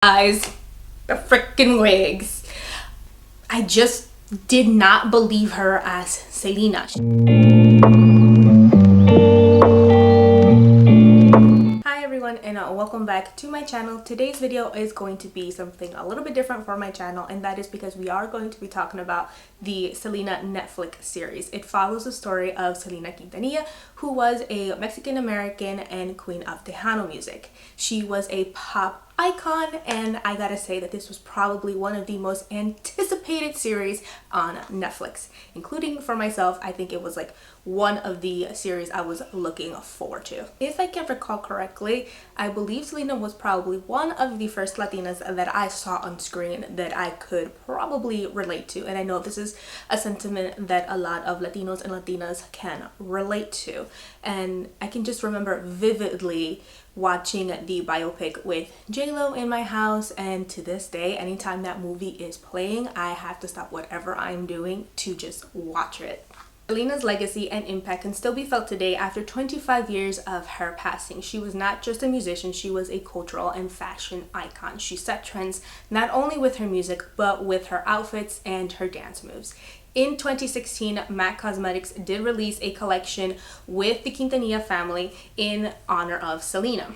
Guys, the freaking wigs. I just did not believe her as Selena. Hi everyone, and welcome back to my channel. Today's video is going to be something a little bit different for my channel, and that is because we are going to be talking about the Selena Netflix series. It follows the story of Selena Quintanilla, who was a Mexican American and queen of Tejano music. She was a pop icon, and I gotta say that this was probably one of the most anticipated series on Netflix, including for myself. I think it was like one of the series I was looking forward to. If I can recall correctly, I believe Selena was probably one of the first Latinas that I saw on screen that I could probably relate to, and I know this is a sentiment that a lot of Latinos and Latinas can relate to, and I can just remember vividly watching the biopic with J-Lo in my house, and to this day, anytime that movie is playing, I have to stop whatever I'm doing to just watch it. Selena's legacy and impact can still be felt today after 25 years of her passing. She was not just a musician, she was a cultural and fashion icon. She set trends not only with her music, but with her outfits and her dance moves. In 2016, MAC Cosmetics did release a collection with the Quintanilla family in honor of Selena.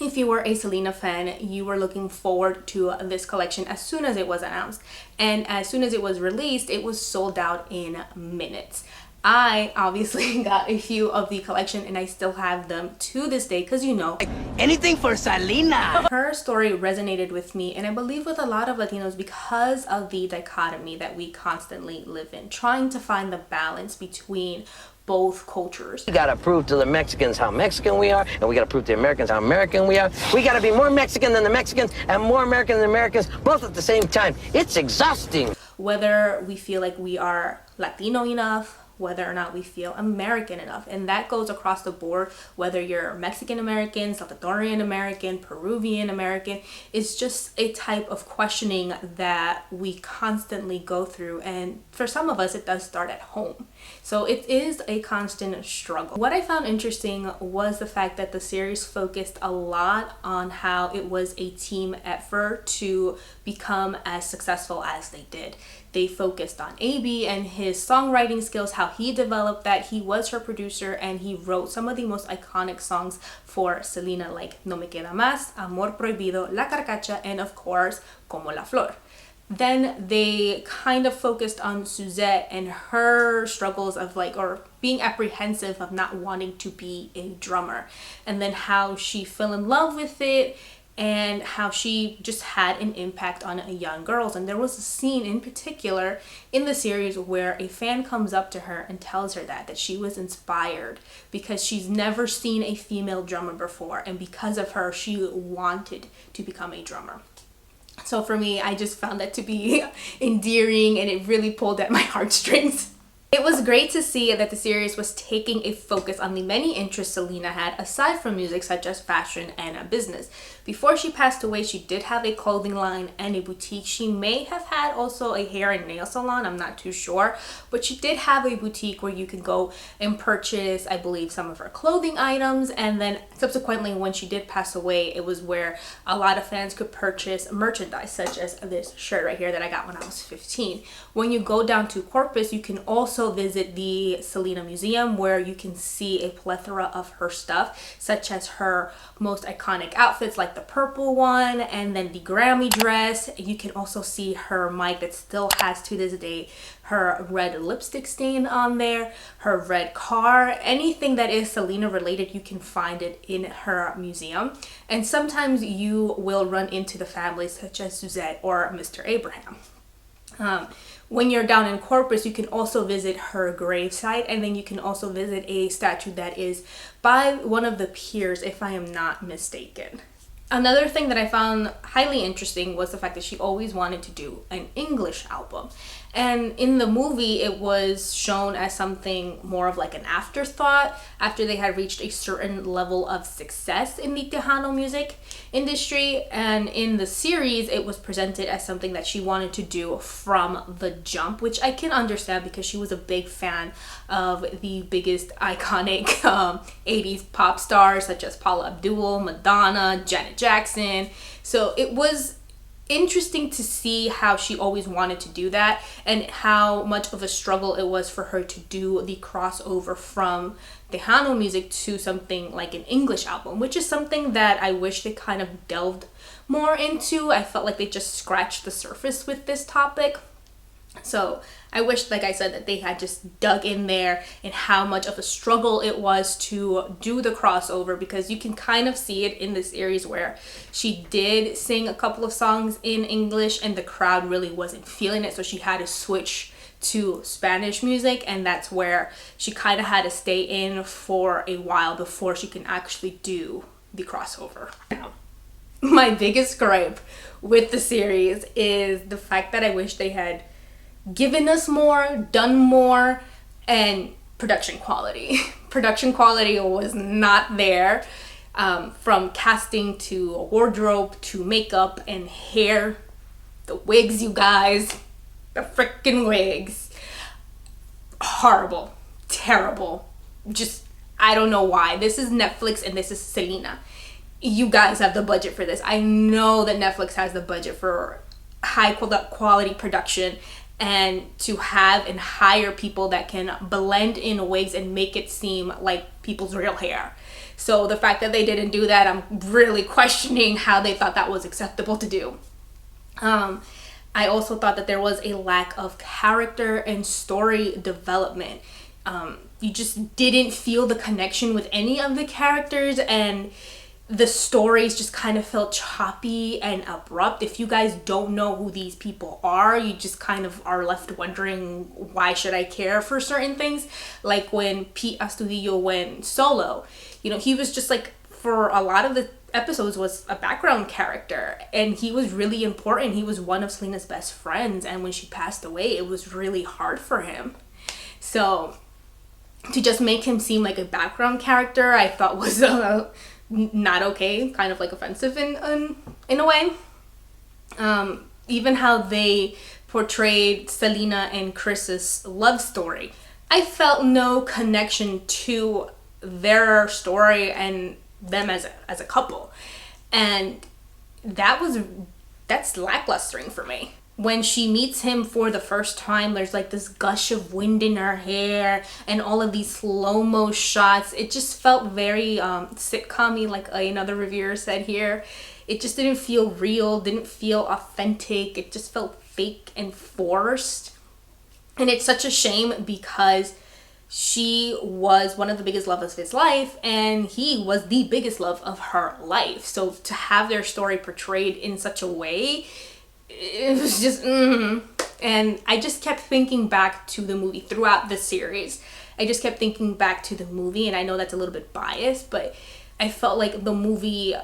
If you were a Selena fan, you were looking forward to this collection as soon as it was announced. And as soon as it was released, it was sold out in minutes. I obviously got a few of the collection, and I still have them to this day because, you know, anything for Selena. Her story resonated with me, and I believe with a lot of Latinos, because of the dichotomy that we constantly live in, trying to find the balance between both cultures. We gotta prove to the Mexicans how Mexican we are, and we gotta prove to the Americans how American we are. We gotta be more Mexican than the Mexicans and more American than the Americans, both at the same time. It's exhausting. Whether we feel like we are Latino enough, whether or not we feel American enough, and that goes across the board, whether you're Mexican American, Salvadorian American, Peruvian American. It's just a type of questioning that we constantly go through, and for some of us it does start at home, so it is a constant struggle. What I found interesting was the fact that the series focused a lot on how it was a team effort to become as successful as they did. They focused on AB and his songwriting skills, how he developed that. He was her producer, and he wrote some of the most iconic songs for Selena, like No Me Queda Más, Amor Prohibido, La Carcacha, and of course, Como la Flor. Then they kind of focused on Suzette and her struggles of being apprehensive of not wanting to be a drummer, and then how she fell in love with it, and how she just had an impact on young girls. And there was a scene in particular in the series where a fan comes up to her and tells her that she was inspired because she's never seen a female drummer before, and because of her, she wanted to become a drummer. So for me, I just found that to be endearing, and it really pulled at my heartstrings. It was great to see that the series was taking a focus on the many interests Selena had aside from music, such as fashion and business. Before she passed away, she did have a clothing line and a boutique. She may have had also a hair and nail salon, I'm not too sure, but she did have a boutique where you can go and purchase, I believe, some of her clothing items. And then subsequently, when she did pass away, it was where a lot of fans could purchase merchandise, such as this shirt right here that I got when I was 15. When you go down to Corpus, you can also visit the Selena Museum, where you can see a plethora of her stuff, such as her most iconic outfits, like the purple one and then the Grammy dress. You can also see her mic that still has to this day her red lipstick stain on there, her red car. Anything that is Selena related, you can find it in her museum. And sometimes you will run into the families such as Suzette or Mr. Abraham. When you're down in Corpus, you can also visit her gravesite, and then you can also visit a statue that is by one of the peers, if I am not mistaken. Another thing that I found highly interesting was the fact that she always wanted to do an English album. And in the movie, it was shown as something more of like an afterthought after they had reached a certain level of success in the Tejano music industry. And in the series, it was presented as something that she wanted to do from the jump, which I can understand because she was a big fan of the biggest iconic 80s pop stars such as Paula Abdul, Madonna, Janet Jackson. So it was interesting to see how she always wanted to do that and how much of a struggle it was for her to do the crossover from Tejano music to something like an English album, which is something that I wish they kind of delved more into. I felt like they just scratched the surface with this topic. So I wish, like I said, that they had just dug in there and how much of a struggle it was to do the crossover, because you can kind of see it in the series where she did sing a couple of songs in English and the crowd really wasn't feeling it. So she had to switch to Spanish music, and that's where she kind of had to stay in for a while before she can actually do the crossover. Now, my biggest gripe with the series is the fact that I wish they had given us more, done more, and production quality. Production quality was not there, from casting to wardrobe to makeup and hair. The wigs, you guys, the freaking wigs. Horrible, terrible. Just, I don't know why. This is Netflix and this is Selena. You guys have the budget for this. I know that Netflix has the budget for high quality production, and to have and hire people that can blend in wigs and make it seem like people's real hair. So the fact that they didn't do that, I'm really questioning how they thought that was acceptable to do. I also thought that there was a lack of character and story development. You just didn't feel the connection with any of the characters, and the stories just kind of felt choppy and abrupt. If you guys don't know who these people are, you just kind of are left wondering, why should I care for certain things? Like when Pete Astudillo went solo, you know, he was just like, for a lot of the episodes, was a background character, and he was really important. He was one of Selena's best friends, and when she passed away, it was really hard for him. So to just make him seem like a background character, I thought was not okay, kind of like offensive in a way. Even how they portrayed Selena and Chris's love story, I felt no connection to their story and them as a couple, and that's lacklustering for me. When she meets him for the first time, there's like this gush of wind in her hair and all of these slow-mo shots. It just felt very sitcom-y, like another reviewer said here. It just didn't feel real, didn't feel authentic. It just felt fake and forced. And it's such a shame because she was one of the biggest loves of his life, and he was the biggest love of her life. So to have their story portrayed in such a way, it was just and I just kept thinking back to the movie throughout the series. I just kept thinking back to the movie, and I know that's a little bit biased, but I felt like the movie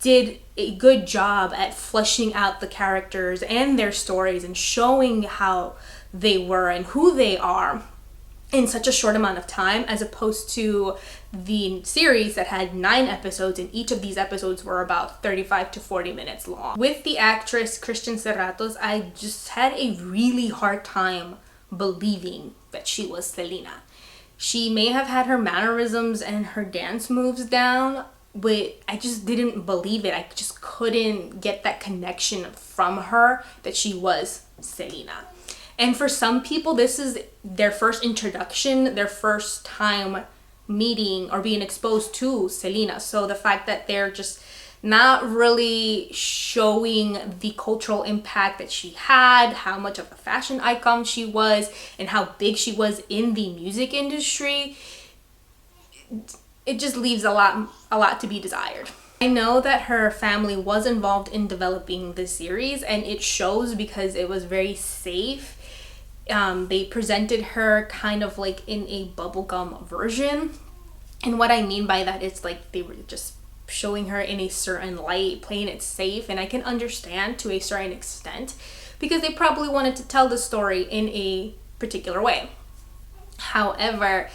did a good job at fleshing out the characters and their stories and showing how they were and who they are in such a short amount of time, as opposed to the series that had 9 episodes, and each of these episodes were about 35 to 40 minutes long. With the actress Christian Serratos, I just had a really hard time believing that she was Selena. She may have had her mannerisms and her dance moves down, but I just didn't believe it. I just couldn't get that connection from her that she was Selena. And for some people, this is their first introduction, their first time meeting or being exposed to Selena. So the fact that they're just not really showing the cultural impact that she had, how much of a fashion icon she was, and how big she was in the music industry, it just leaves a lot to be desired. I know that her family was involved in developing this series, and it shows because it was very safe. They presented her kind of like in a bubblegum version, and what I mean by that is like they were just showing her in a certain light, playing it safe, and I can understand to a certain extent, because they probably wanted to tell the story in a particular way. However,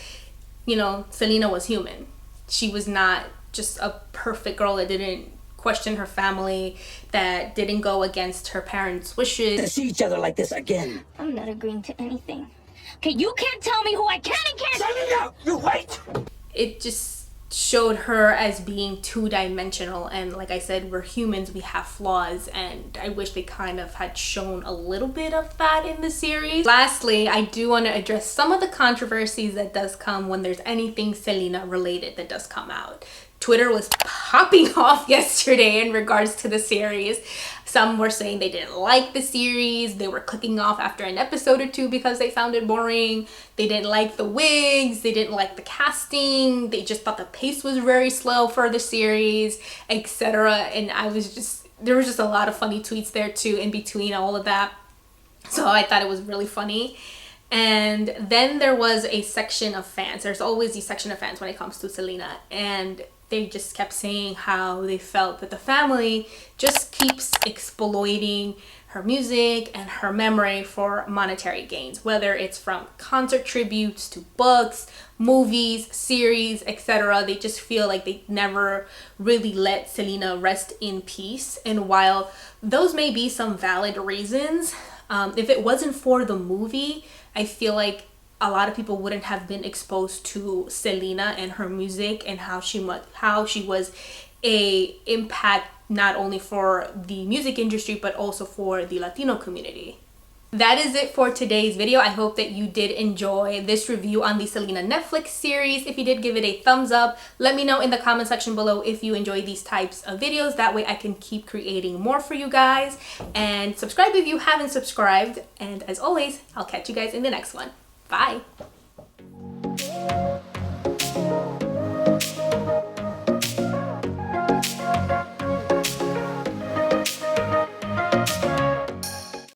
you know, Selena was human. She was not just a perfect girl that didn't question her family, that didn't go against her parents' wishes. To see each other like this again. I'm not agreeing to anything. Okay, you can't tell me who I can and can't. Selena, you wait! It just showed her as being two-dimensional, and like I said, we're humans, we have flaws, and I wish they kind of had shown a little bit of that in the series. Lastly, I do want to address some of the controversies that does come when there's anything Selena related that does come out. Twitter was popping off yesterday in regards to the series. Some were saying they didn't like the series. They were clicking off after an episode or two because they found it boring. They didn't like the wigs. They didn't like the casting. They just thought the pace was very slow for the series, etc. And there was just a lot of funny tweets there too in between all of that. So I thought it was really funny. And then there was a section of fans. There's always a section of fans when it comes to Selena. And they just kept saying how they felt that the family just keeps exploiting her music and her memory for monetary gains, whether it's from concert tributes to books, movies, series, etc. They just feel like they never really let Selena rest in peace. And while those may be some valid reasons, if it wasn't for the movie, I feel like a lot of people wouldn't have been exposed to Selena and her music and how she was a impact not only for the music industry but also for the Latino community. That is it for today's video. I hope that you did enjoy this review on the Selena Netflix series. If you did, give it a thumbs up. Let me know in the comment section below if you enjoy these types of videos. That way I can keep creating more for you guys. And subscribe if you haven't subscribed. And as always, I'll catch you guys in the next one. Bye.